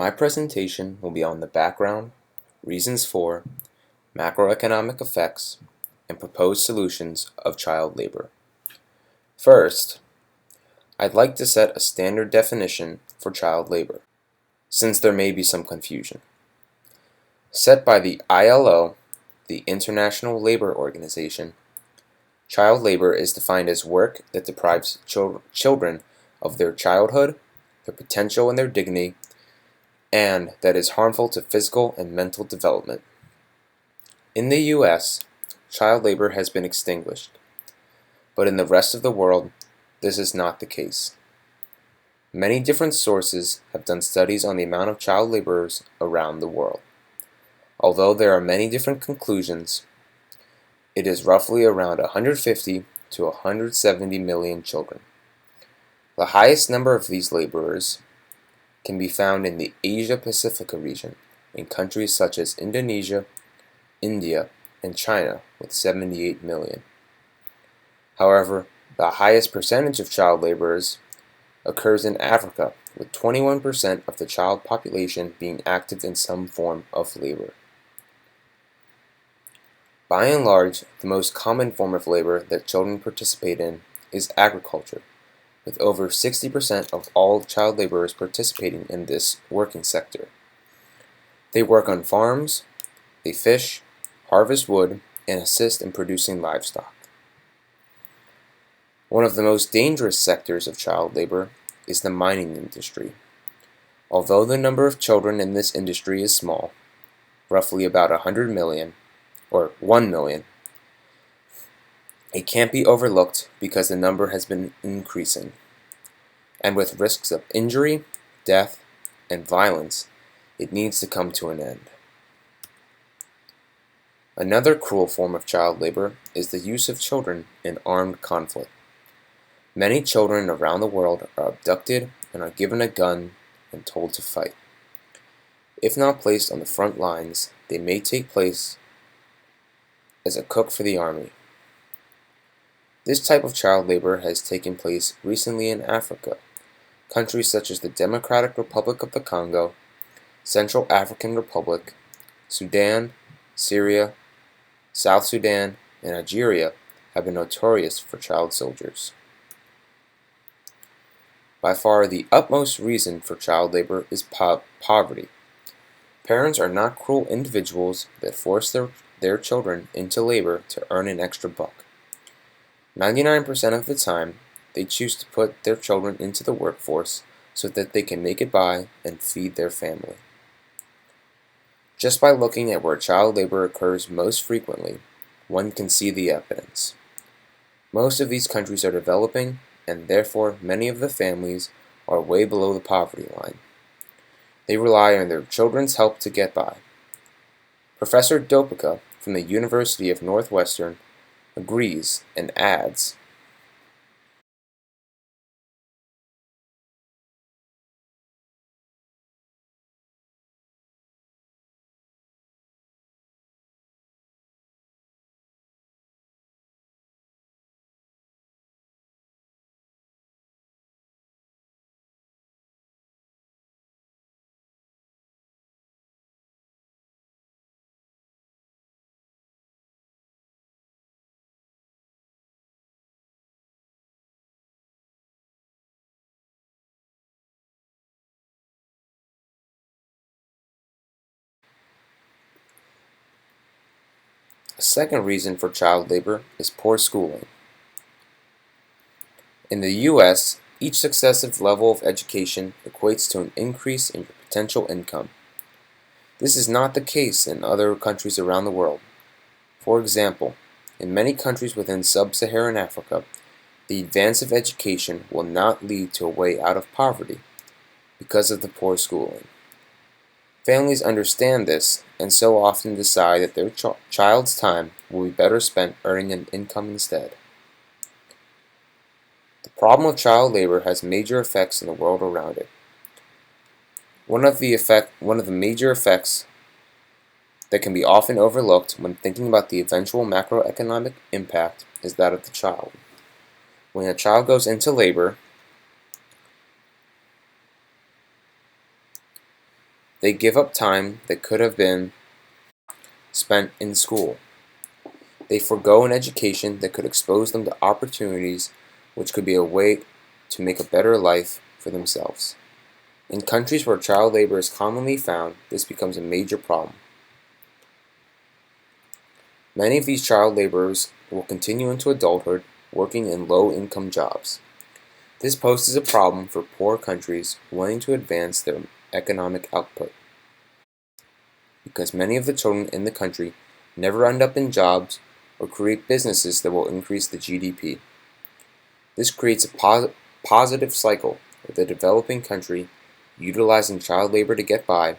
My presentation will be on the background, reasons for, macroeconomic effects, and proposed solutions of child labor. First, I'd like to set a standard definition for child labor, since there may be some confusion. Set by the ILO, the International Labor Organization, child labor is defined as work that deprives children of their childhood, their potential, and their dignity, and that is harmful to physical and mental development. In the U.S., child labor has been extinguished, but in the rest of the world, this is not the case. Many different sources have done studies on the amount of child laborers around the world. Although there are many different conclusions, it is roughly around 150 to 170 million children. The highest number of these laborers can be found in the Asia-Pacific region, in countries such as Indonesia, India, and China with 78 million. However, the highest percentage of child laborers occurs in Africa, with 21% of the child population being active in some form of labor. By and large, the most common form of labor that children participate in is agriculture, with over 60% of all child laborers participating in this working sector. They work on farms, they fish, harvest wood, and assist in producing livestock. One of the most dangerous sectors of child labor is the mining industry. Although the number of children in this industry is small, roughly about 100 million, or 1 million, it can't be overlooked because the number has been increasing. And with risks of injury, death, and violence, it needs to come to an end. Another cruel form of child labor is the use of children in armed conflict. Many children around the world are abducted and are given a gun and told to fight. If not placed on the front lines, they may take place as a cook for the army. This type of child labor has taken place recently in Africa. Countries such as the Democratic Republic of the Congo, Central African Republic, Sudan, Syria, South Sudan, and Nigeria have been notorious for child soldiers. By far the utmost reason for child labor is poverty. Parents are not cruel individuals that force their children into labor to earn an extra buck. 99% of the time, they choose to put their children into the workforce so that they can make it by and feed their family. Just by looking at where child labor occurs most frequently, one can see the evidence. Most of these countries are developing, and therefore many of the families are way below the poverty line. They rely on their children's help to get by. Professor Dopika from the University of Northwestern agrees and adds, a second reason for child labor is poor schooling. In the U.S., each successive level of education equates to an increase in your potential income. This is not the case in other countries around the world. For example, in many countries within sub-Saharan Africa, the advance of education will not lead to a way out of poverty because of the poor schooling. Families understand this and so often decide that their child's time will be better spent earning an income instead. The problem of child labor has major effects in the world around it. One of the major effects that can be often overlooked when thinking about the eventual macroeconomic impact is that of the child. When a child goes into labor, They give up time that could have been spent in school. They forego an education that could expose them to opportunities which could be a way to make a better life for themselves. In countries where child labor is commonly found, this becomes a major problem. Many of these child laborers will continue into adulthood working in low-income jobs. This poses a problem for poor countries wanting to advance their economic output, because many of the children in the country never end up in jobs or create businesses that will increase the GDP. This creates a positive cycle where the developing country, utilizing child labor to get by,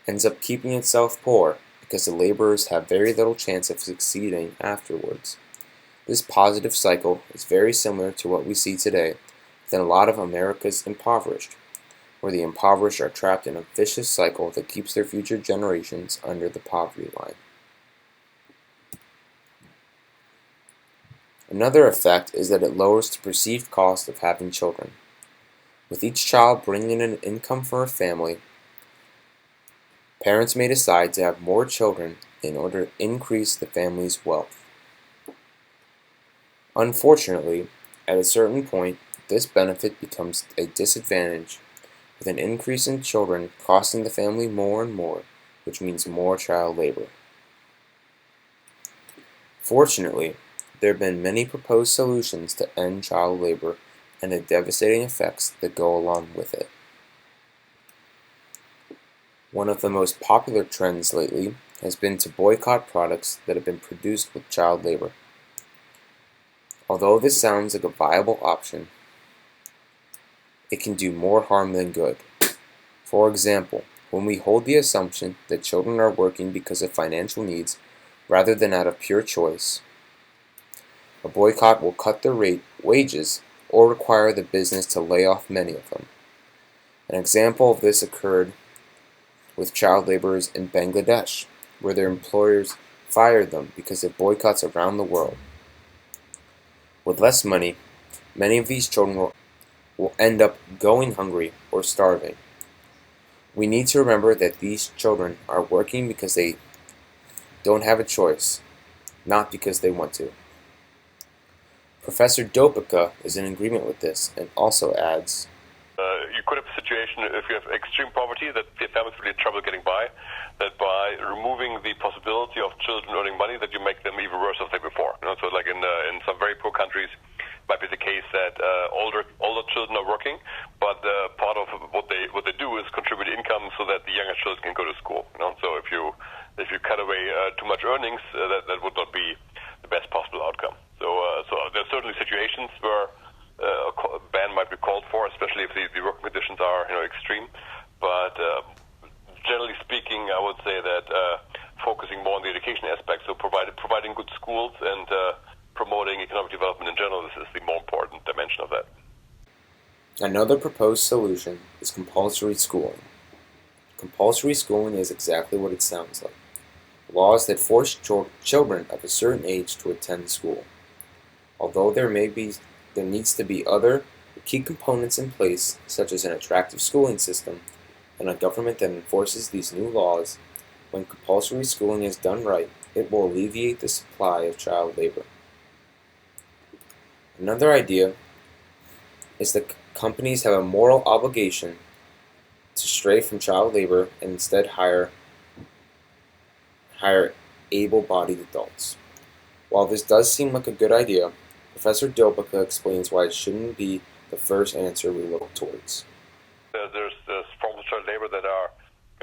ends up keeping itself poor because the laborers have very little chance of succeeding afterwards. This positive cycle is very similar to what we see today within a lot of America's impoverished, where the impoverished are trapped in a vicious cycle that keeps their future generations under the poverty line. Another effect is that it lowers the perceived cost of having children. With each child bringing in an income for a family, parents may decide to have more children in order to increase the family's wealth. Unfortunately, at a certain point, this benefit becomes a disadvantage, with an increase in children costing the family more and more, which means more child labor. Fortunately, there have been many proposed solutions to end child labor and the devastating effects that go along with it. One of the most popular trends lately has been to boycott products that have been produced with child labor. Although this sounds like a viable option, it can do more harm than good. For example, when we hold the assumption that children are working because of financial needs rather than out of pure choice, a boycott will cut their wages or require the business to lay off many of them. An example of this occurred with child laborers in Bangladesh, where their employers fired them because of boycotts around the world. With less money, many of these children will end up going hungry or starving. We need to remember that these children are working because they don't have a choice, not because they want to. Professor Dopika is in agreement with this and also adds, you could have a situation if you have extreme poverty that the families really have trouble getting by, that by removing the possibility of children earning money, that you make them even worse than they before. So like in some very poor countries, it might be the case that older children are working, but part of what they do is contribute income so that the younger children can go to school. So if you cut away too much earnings, that would not be the best possible outcome. So there are certainly situations where a ban might be called for, especially if the working conditions are extreme. But generally speaking, I would say that focusing more on the education aspect, so providing good schools and promoting economic development in general, this is the more important dimension of that. Another proposed solution is compulsory schooling. Compulsory schooling is exactly what it sounds like. Laws that force children of a certain age to attend school. Although there needs to be other key components in place, such as an attractive schooling system and a government that enforces these new laws, when compulsory schooling is done right, it will alleviate the supply of child labor. Another idea is that companies have a moral obligation to stray from child labor and instead hire able-bodied adults. While this does seem like a good idea, Professor Dopika explains why it shouldn't be the first answer we look towards. There's forms of child labor that are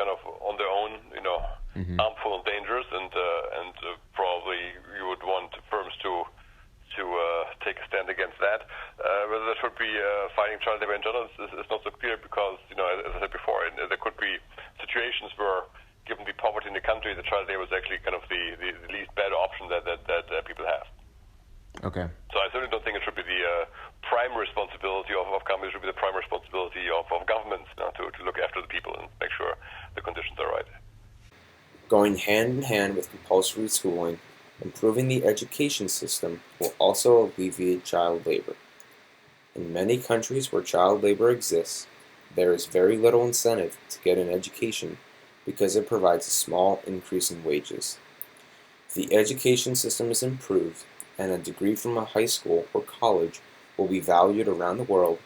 kind of on their own, harmful and dangerous, and probably you would want firms to take a stand against that. Whether there should be fighting child labor in general is not so clear because, as I said before, there could be situations where, given the poverty in the country, the child labor is actually kind of the least bad option that people have. Okay. So I certainly don't think it should be the primary responsibility of companies. It should be the primary responsibility of governments to look after the people and make sure the conditions are right. Going hand in hand with compulsory schooling, improving the education system will also alleviate child labor. In many countries where child labor exists, there is very little incentive to get an education because it provides a small increase in wages. If the education system is improved and a degree from a high school or college will be valued around the world,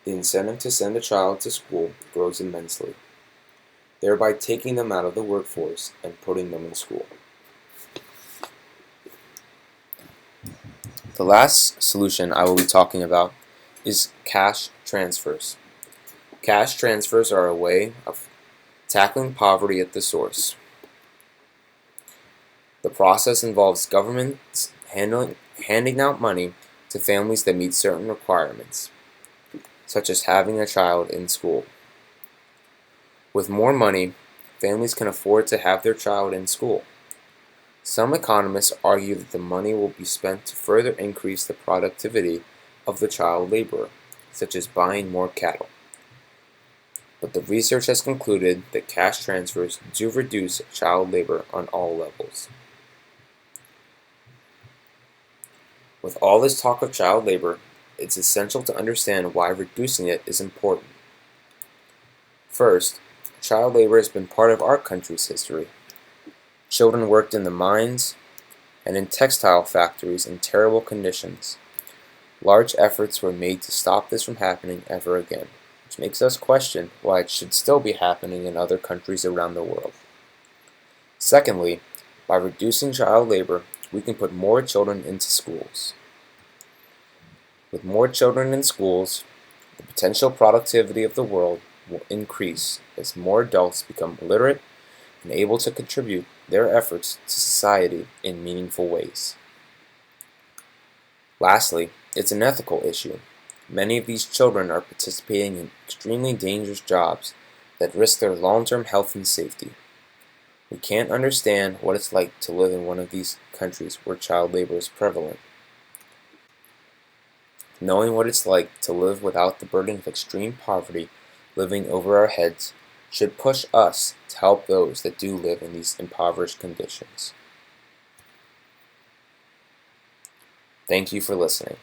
the incentive to send a child to school grows immensely, thereby taking them out of the workforce and putting them in school. The last solution I will be talking about is cash transfers. Cash transfers are a way of tackling poverty at the source. The process involves governments handing out money to families that meet certain requirements, such as having a child in school. With more money, families can afford to have their child in school. Some economists argue that the money will be spent to further increase the productivity of the child laborer, such as buying more cattle. But the research has concluded that cash transfers do reduce child labor on all levels. With all this talk of child labor, it's essential to understand why reducing it is important. First, child labor has been part of our country's history. Children worked in the mines and in textile factories in terrible conditions. Large efforts were made to stop this from happening ever again, which makes us question why it should still be happening in other countries around the world. Secondly, by reducing child labor, we can put more children into schools. With more children in schools, the potential productivity of the world will increase as more adults become literate and able to contribute their efforts to society in meaningful ways. Lastly, it's an ethical issue. Many of these children are participating in extremely dangerous jobs that risk their long-term health and safety. We can't understand what it's like to live in one of these countries where child labor is prevalent. Knowing what it's like to live without the burden of extreme poverty living over our heads should push us to help those that do live in these impoverished conditions. Thank you for listening.